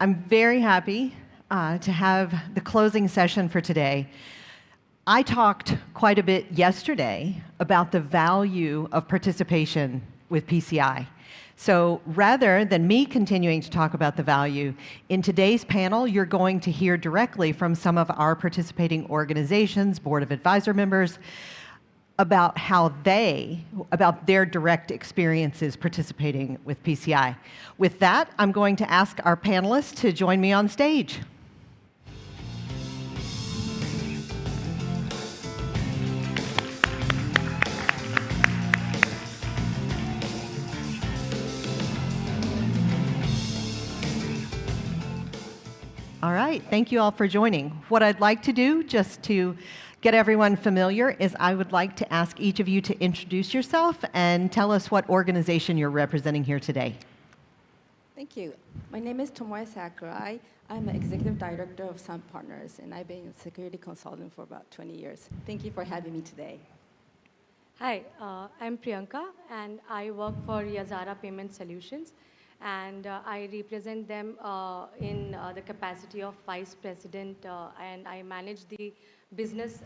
I'm very happy to have the closing session for today. I talked quite a bit yesterday about the value of participation with PCI. So rather than me continuing to talk about the value, in today's panel, you're going to hear directly from some of our participating organizations, board of advisor members, about about their direct experiences participating with PCI. With that, I'm going to ask our panelists to join me on stage. All right, thank you all for joining. What I'd like to do, just to get everyone familiar, is I would like to ask each of you to introduce yourself and tell us what organization you're representing here today. Thank you. My name is Tomoe Sakurai. I'm an executive director of Sun Partners, and I've been a security consultant for about 20 years. Thank you for having me today. Hi, I'm Priyanka, and I work for Yazara Payment Solutions. And I represent them in the capacity of Vice President, and I manage the business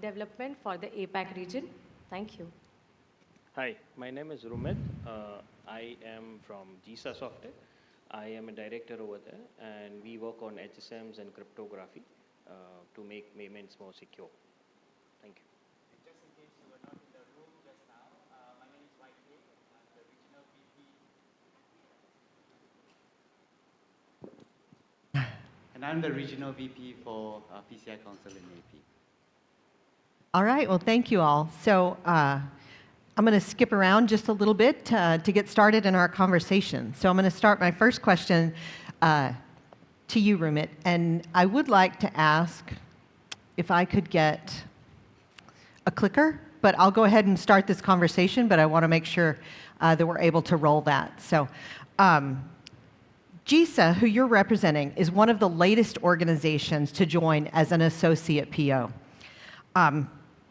development for the APAC region. Thank you. Hi, my name is Rumit. I am from JISA Softech. I am a director over there, and we work on HSMs and cryptography to make payments more secure. Thank you. Just in case you were not in the room just now, my name is Mike. I'm the regional VP. And I'm the regional VP for PCI Council in AP. All right, well, thank you all. So I'm going to skip around just a little bit to get started in our conversation. So I'm going to start my first question to you, Rumit. And I would like to ask if I could get a clicker, but I'll go ahead and start this conversation, but I want to make sure that we're able to roll that. So JISA, who you're representing, is one of the latest organizations to join as an associate PO.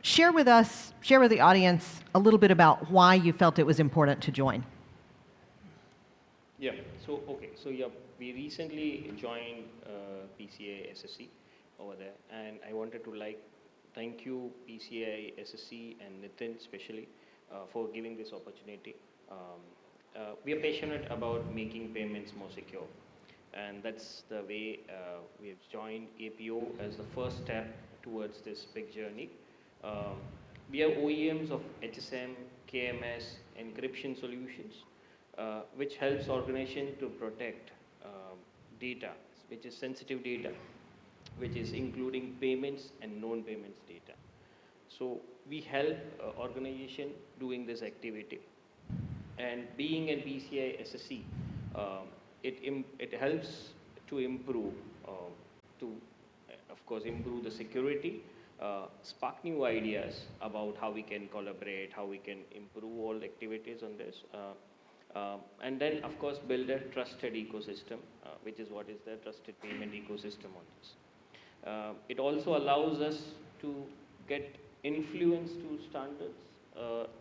Share with the audience a little bit about why you felt it was important to join. Yeah, so we recently joined PCI SSC over there, and I wanted to thank you PCI SSC and Nitin especially for giving this opportunity. We are passionate about making payments more secure, and that's the way we have joined APO as the first step towards this big journey. We are OEMs of HSM, KMS, encryption solutions, which helps organizations to protect data, which is sensitive data, which is including payments and non-payments data. So we help organization doing this activity. And being in PCI SSC, it helps to improve, of course, improve the security, spark new ideas about how we can collaborate, how we can improve all the activities on this, and then, of course, build a trusted ecosystem, which is what is the trusted payment ecosystem on this. It also allows us to get influence to standards,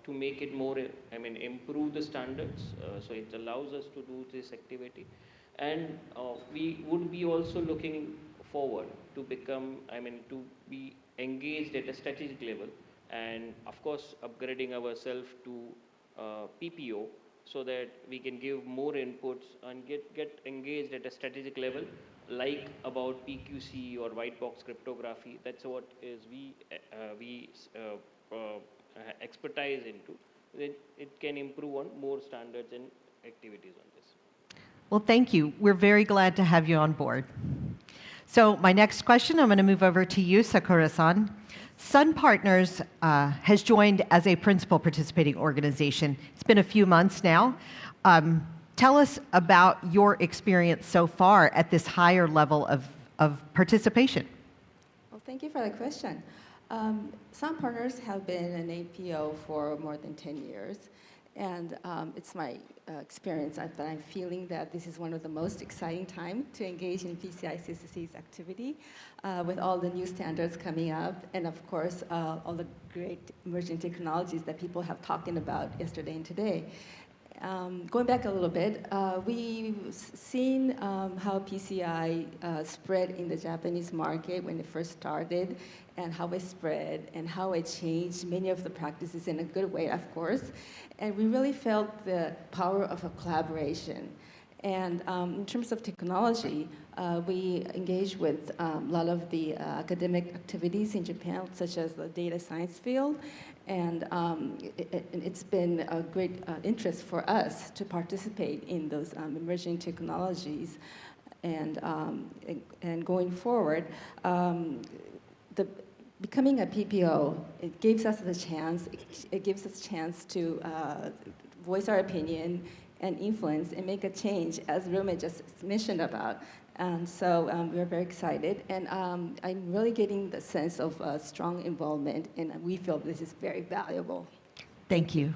to make it more, improve the standards. So it allows us to do this activity. And we would be also looking forward to become, to be engaged at a strategic level, and of course upgrading ourselves to PPO so that we can give more inputs and get engaged at a strategic level, like about PQC or white box cryptography. That's what is we expertise into. Then it can improve on more standards and activities on this. Well, thank you. We're very glad to have you on board. So my next question, I'm going to move over to you, Sakurai-san. Sun Partners has joined as a principal participating organization. It's been a few months now. Tell us about your experience so far at this higher level of participation. Well, thank you for the question. Sun Partners have been an APO for more than 10 years, and it's my experience that I'm feeling that this is one of the most exciting time to engage in PCI SSC's activity with all the new standards coming up, and of course, all the great emerging technologies that people have talked about yesterday and today. Going back a little bit, we've seen how PCI spread in the Japanese market when it first started, and how it spread, and how it changed many of the practices in a good way, of course. And we really felt the power of a collaboration. And in terms of technology, we engage with a lot of the academic activities in Japan, such as the data science field. And it's been a great interest for us to participate in those emerging technologies. And going forward, becoming a PPO, it gives us the chance, it gives us a chance to voice our opinion and influence and make a change, as Rumit just mentioned about. And so we're very excited. And I'm really getting the sense of strong involvement, and we feel this is very valuable. Thank you.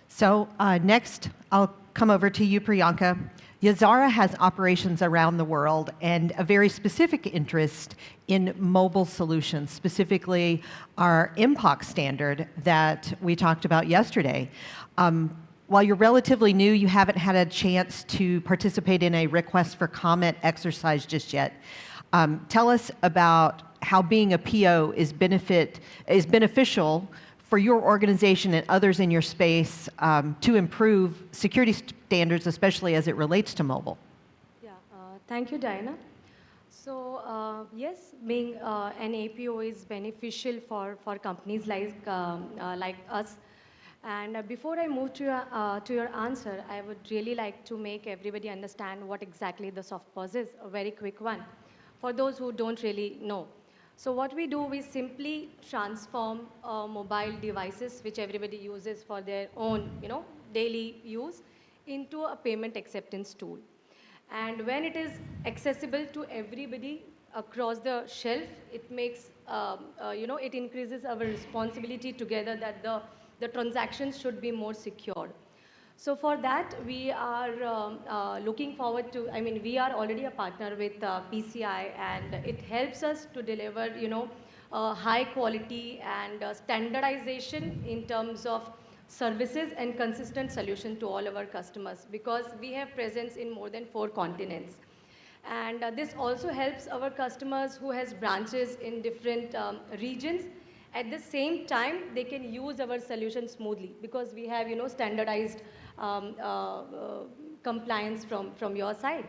So next, I'll come over to you, Priyanka. Yazara has operations around the world and a very specific interest in mobile solutions, specifically our MPOC standard that we talked about yesterday. While you're relatively new, you haven't had a chance to participate in a request for comment exercise just yet. Tell us about how being a PO is beneficial for your organization and others in your space to improve security standards, especially as it relates to mobile. Yeah, thank you, Diana. So yes, being an APO is beneficial for companies like us. And before I move to your answer, I would really like to make everybody understand what exactly the SoftPOS is, a very quick one, for those who don't really know. So what we do, we simply transform mobile devices, which everybody uses for their own, daily use, into a payment acceptance tool. And when it is accessible to everybody across the shelf, it makes, it increases our responsibility together that the transactions should be more secured. So for that, we are looking forward to, we are already a partner with PCI, and it helps us to deliver, high quality and standardization in terms of services and consistent solution to all our customers, because we have presence in more than 4 continents. And this also helps our customers who has branches in different regions. At the same time, they can use our solution smoothly, because we have, standardized compliance from your side.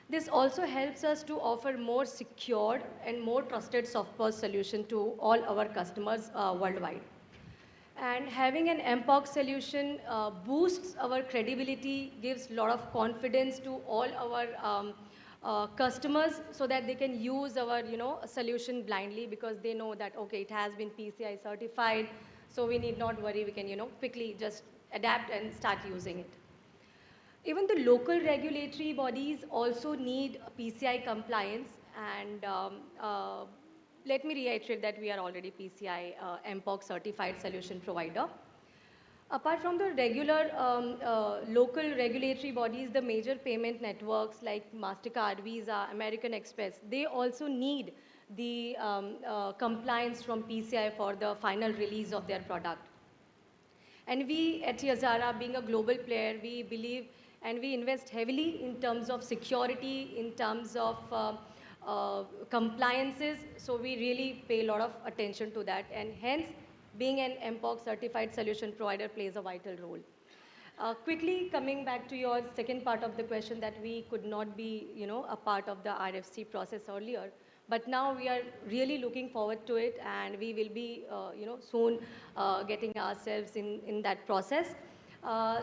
This also helps us to offer more secured and more trusted SoftPOS solution to all our customers worldwide. And having an MPOC solution boosts our credibility, gives a lot of confidence to all our customers, so that they can use our solution blindly, because they know that, okay, it has been PCI certified, so we need not worry, we can quickly just adapt and start using it. Even the local regulatory bodies also need PCI compliance, and let me reiterate that we are already PCI MPOC certified solution provider. Apart from the regular local regulatory bodies, the major payment networks like MasterCard, Visa, American Express, they also need the compliance from PCI for the final release of their product. And we at Yazara, being a global player, we believe and we invest heavily in terms of security, in terms of compliances, so we really pay a lot of attention to that, and hence, being an MPOC certified solution provider plays a vital role. Quickly coming back to your second part of the question, that we could not be, a part of the RFC process earlier, but now we are really looking forward to it, and we will be, soon getting ourselves in that process,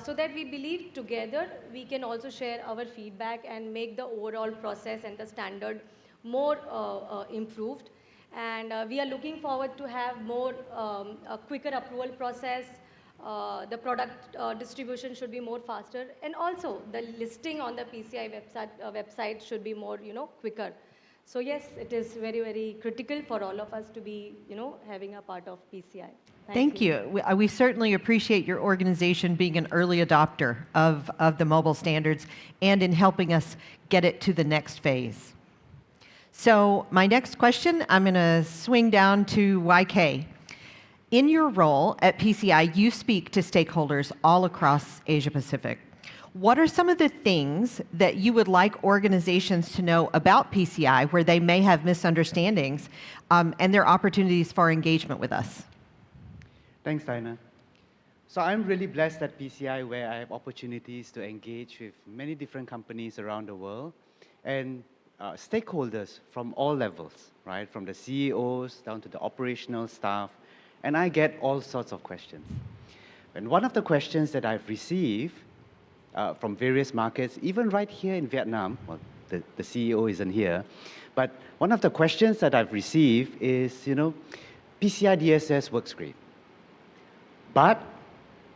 so that we believe together we can also share our feedback and make the overall process and the standard more improved. And we are looking forward to have more a quicker approval process. The product distribution should be more faster, and also the listing on the PCI website should be more, quicker. So yes, it is very, very critical for all of us to be, having a part of PCI. Thank you. We certainly appreciate your organization being an early adopter of the mobile standards and in helping us get it to the next phase. So my next question, I'm going to swing down to YK. In your role at PCI, you speak to stakeholders all across Asia Pacific. What are some of the things that you would like organizations to know about PCI where they may have misunderstandings and their opportunities for engagement with us? Thanks, Dinah. So I'm really blessed at PCI where I have opportunities to engage with many different companies around the world and stakeholders from all levels, right? From the CEOs down to the operational staff, and I get all sorts of questions. And one of the questions that I've received from various markets, even right here in Vietnam, well, the CEO isn't here, but one of the questions that I've received is, PCI DSS works great, but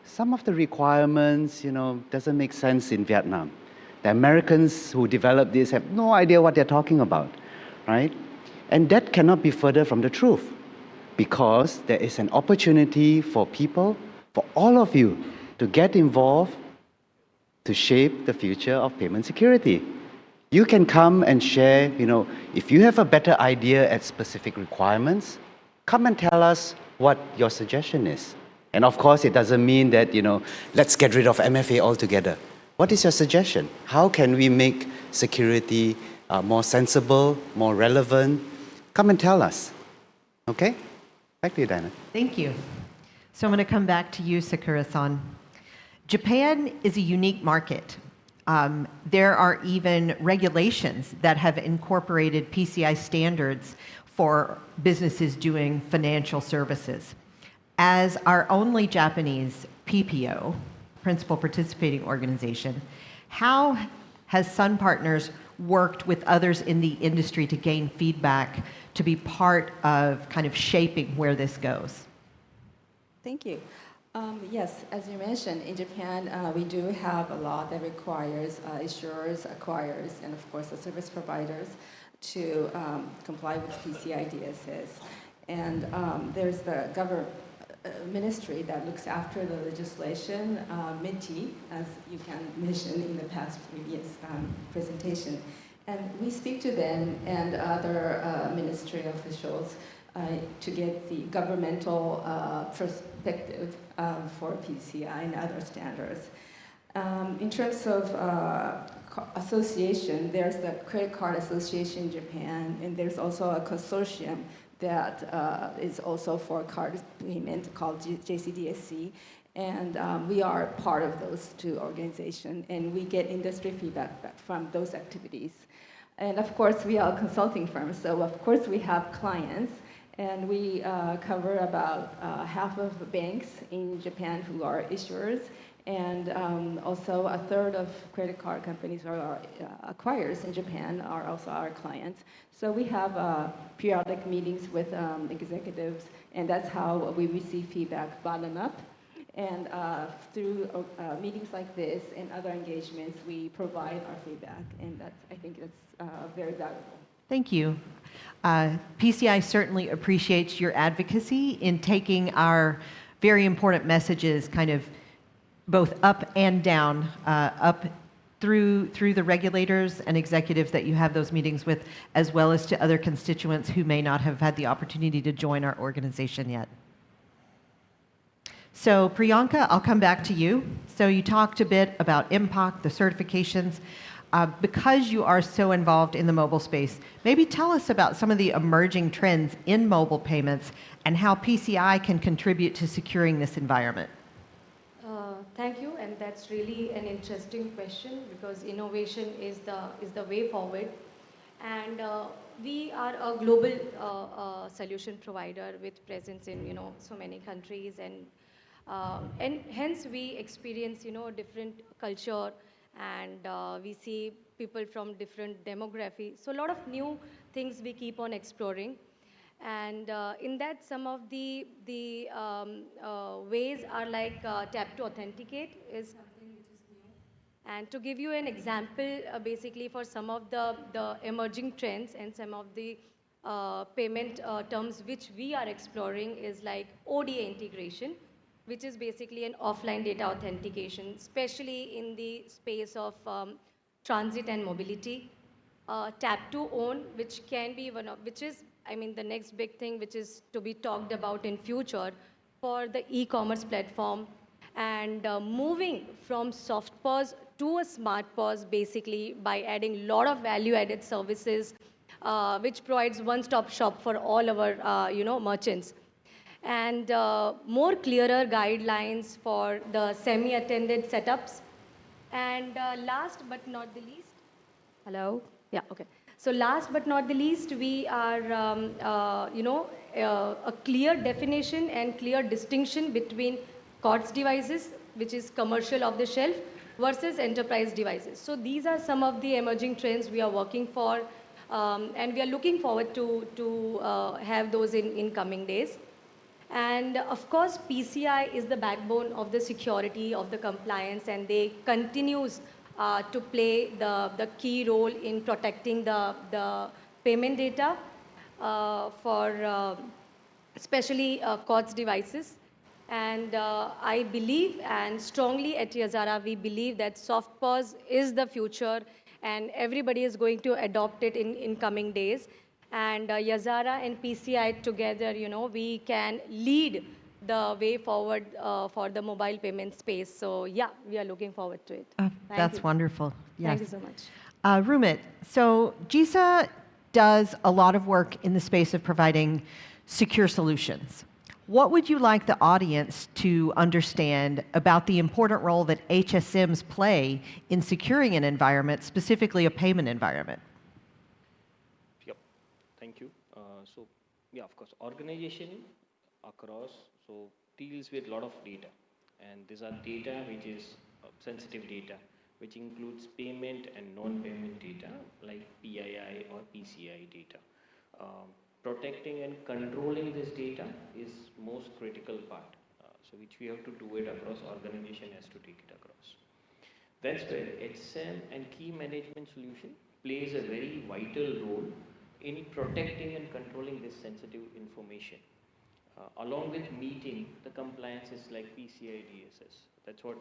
some of the requirements, doesn't make sense in Vietnam. The Americans who developed this have no idea what they're talking about, right? And that cannot be further from the truth, because there is an opportunity for people, for all of you, to get involved to shape the future of payment security. You can come and share, if you have a better idea at specific requirements, come and tell us what your suggestion is. And of course, it doesn't mean that, let's get rid of MFA altogether. What is your suggestion? How can we make security more sensible, more relevant? Come and tell us. Okay? Back to you, Dinah. Thank you. So I'm going to come back to you, Sakurai-san. Japan is a unique market. There are even regulations that have incorporated PCI standards for businesses doing financial services. As our only Japanese PPO, Principal Participating Organization, how has Sun Partners worked with others in the industry to gain feedback to be part of kind of shaping where this goes? Thank you. Yes, as you mentioned, in Japan, we do have a law that requires issuers, acquirers, and of course the service providers to comply with PCI DSS. And there's the government ministry that looks after the legislation, MITI, as you can mention in the past previous presentation. And we speak to them and other ministry officials to get the governmental perspective for PCI and other standards. In terms of association, there's the Credit Card Association in Japan, and there's also a consortium that is also for card payment called JCDSC. And we are part of those two organizations, and we get industry feedback from those activities. And of course, we are a consulting firm, so of course we have clients, and we cover about half of the banks in Japan who are issuers, and also a third of credit card companies or acquirers in Japan are also our clients. So we have periodic meetings with executives, and that's how we receive feedback bottom up. And through meetings like this and other engagements, we provide our feedback, and I think that's very valuable. Thank you. PCI certainly appreciates your advocacy in taking our very important messages kind of both up and down, up through the regulators and executives that you have those meetings with, as well as to other constituents who may not have had the opportunity to join our organization yet. So Priyanka, I'll come back to you. So you talked a bit about APAC, the certifications. Because you are so involved in the mobile space, maybe tell us about some of the emerging trends in mobile payments and how PCI can contribute to securing this environment. Thank you, and that's really an interesting question because innovation is the way forward. And we are a global solution provider with presence in so many countries, and hence we experience different culture, and we see people from different demography. So a lot of new things we keep on exploring. And in that, some of the ways are like tap to authenticate is something which is new. And to give you an example, basically for some of the emerging trends and some of the payment terms which we are exploring is like ODA integration, which is basically an offline data authentication, especially in the space of transit and mobility. Tap to own, which can be which is, the next big thing which is to be talked about in future, for the e-commerce platform, and moving from soft POS to a smart POS, basically by adding a lot of value-added services, which provides one-stop shop for all our merchants. And more clearer guidelines for the semi-attended setups. And last but not the least, hello? Yeah, okay. So last but not the least, we are, a clear definition and clear distinction between COTS devices, which is commercial off the shelf, versus enterprise devices. So these are some of the emerging trends we are working for, and we are looking forward to have those in coming days. And of course, PCI is the backbone of the security, of the compliance, and they continues to play the key role in protecting the payment data for especially COTS devices. And I believe, and strongly at Yazara, we believe that soft POS is the future, and everybody is going to adopt it in coming days. And Yazara and PCI together, we can lead the way forward for the mobile payment space. So yeah, we are looking forward to it. That's wonderful. Yes. Thank you so much. Rumit, so JISA does a lot of work in the space of providing secure solutions. What would you like the audience to understand about the important role that HSMs play in securing an environment, specifically a payment environment? Yep, thank you. So, yeah, of course, organization across, so deals with a lot of data. And these are data which is sensitive data, which includes payment and non-payment data like PII or PCI data. Protecting and controlling this data is most critical part. So which we have to do it across, organization has to take it across. That's where HSM and key management solution plays a very vital role in protecting and controlling this sensitive information. Along with meeting the compliances like PCI DSS. That's what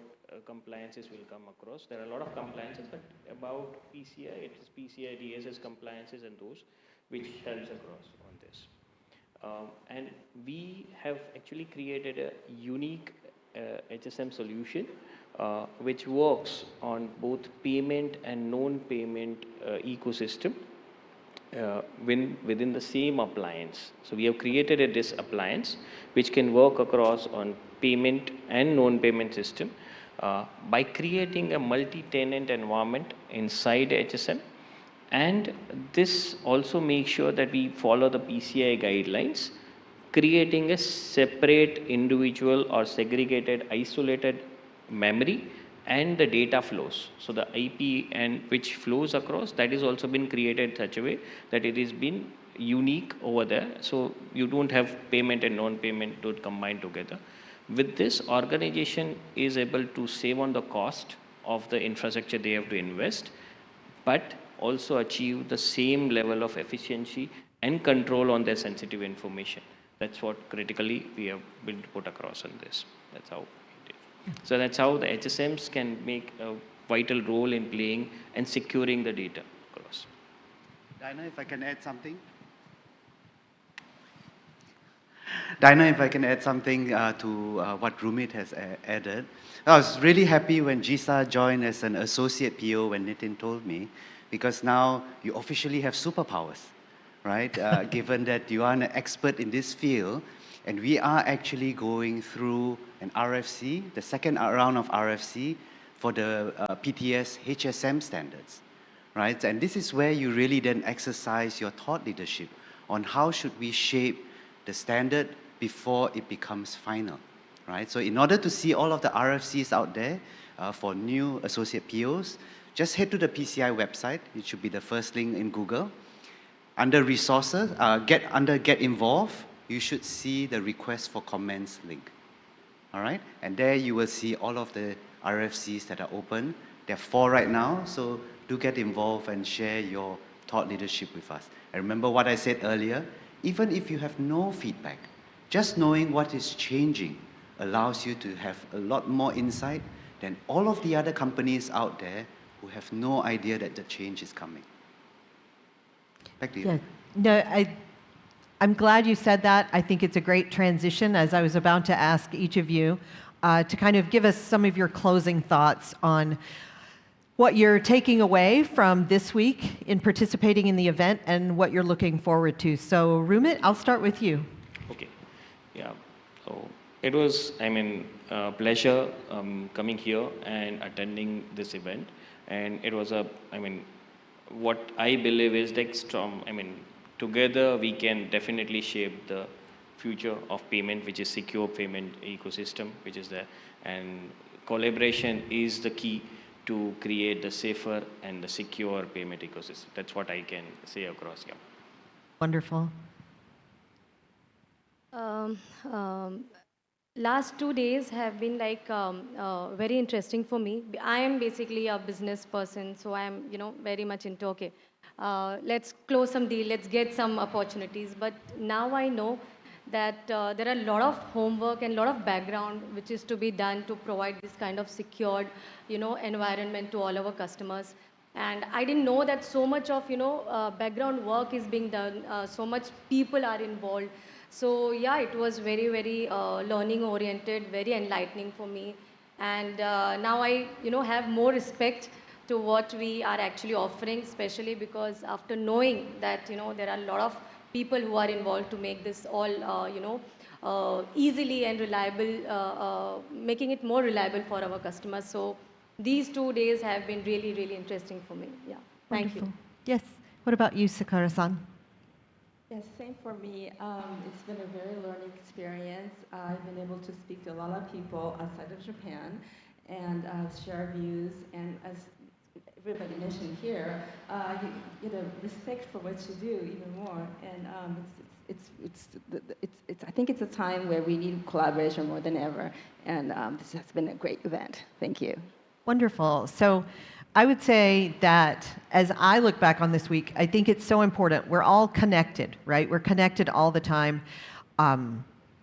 compliances will come across. There are a lot of compliances, but about PCI, it is PCI DSS compliances and those which helps across on this. And we have actually created a unique HSM solution which works on both payment and non-payment ecosystem within the same appliance. So we have created this appliance which can work across on payment and non-payment system by creating a multi-tenant environment inside HSM. And this also makes sure that we follow the PCI guidelines, creating a separate individual or segregated isolated memory and the data flows. So the IP and which flows across, that is also been created in such a way that it is been unique over there. So you don't have payment and non-payment to combine together. With this, organization is able to save on the cost of the infrastructure they have to invest, but also achieve the same level of efficiency and control on their sensitive information. That's what critically we have been put across on this. That's how it is. So that's how the HSMs can make a vital role in playing and securing the data across. Dinah, if I can add something? Dinah, if I can add something to what Rumit has added. I was really happy when JISA joined as an associate PO when Nitin told me, because now you officially have superpowers, right? Given that you are an expert in this field, and we are actually going through an RFC, the second round of RFC for the PTS HSM standards, right? And this is where you really then exercise your thought leadership on how should we shape the standard before it becomes final, right? So in order to see all of the RFCs out there for new associate POs, just head to the PCI website. It should be the first link in Google. Under resources, under get involved, you should see the request for comments link. All right? And there you will see all of the RFCs that are open. There are 4 right now, so do get involved and share your thought leadership with us. And remember what I said earlier, even if you have no feedback, just knowing what is changing allows you to have a lot more insight than all of the other companies out there who have no idea that the change is coming. Back to you. Yeah. No, I'm glad you said that. I think it's a great transition, as I was about to ask each of you to kind of give us some of your closing thoughts on what you're taking away from this week in participating in the event and what you're looking forward to. So, Rumit, I'll start with you. Okay. Yeah. So it was, a pleasure coming here and attending this event. And it was what I believe is like strong, together we can definitely shape the future of payment, which is secure payment ecosystem, which is there. And collaboration is the key to create the safer and the secure payment ecosystem. That's what I can say across here. Wonderful. Last 2 days have been like very interesting for me. I am basically a business person, so I am, very much into, okay, let's close some deal, let's get some opportunities. But now I know that there are a lot of homework and a lot of background which is to be done to provide this kind of secured, environment to all our customers. And I didn't know that so much of, background work is being done, so much people are involved. So yeah, it was very, very learning oriented, very enlightening for me. And now I, have more respect to what we are actually offering, especially because after knowing that, there are a lot of people who are involved to make this all, easily and reliable, making it more reliable for our customers. So these 2 days have been really, really interesting for me. Yeah, thank you. Yes. What about you, Sakurai-san? Yes, same for me. It's been a very learning experience. I've been able to speak to a lot of people outside of Japan and share views. And as everybody mentioned here, you get a respect for what you do even more. And I think it's a time where we need collaboration more than ever. And this has been a great event. Thank you. Wonderful. So I would say that as I look back on this week, I think it's so important. We're all connected, right? We're connected all the time.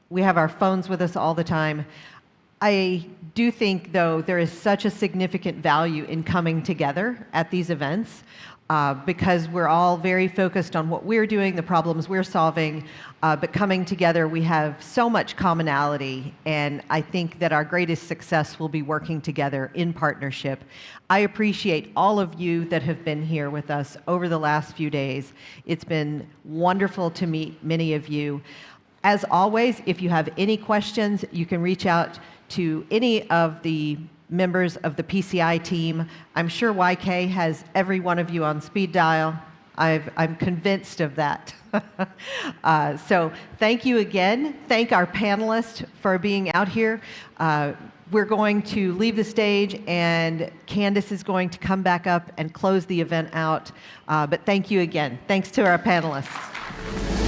We have our phones with us all the time. I do think, though, there is such a significant value in coming together at these events because we're all very focused on what we're doing, the problems we're solving, but coming together, we have so much commonality, and I think that our greatest success will be working together in partnership. I appreciate all of you that have been here with us over the last few days. It's been wonderful to meet many of you. As always, if you have any questions, you can reach out to any of the members of the PCI team. I'm sure YK has every one of you on speed dial. I'm convinced of that. So thank you again. Thank our panelists for being out here. We're going to leave the stage, and Candace is going to come back up and close the event out. But thank you again. Thanks to our panelists.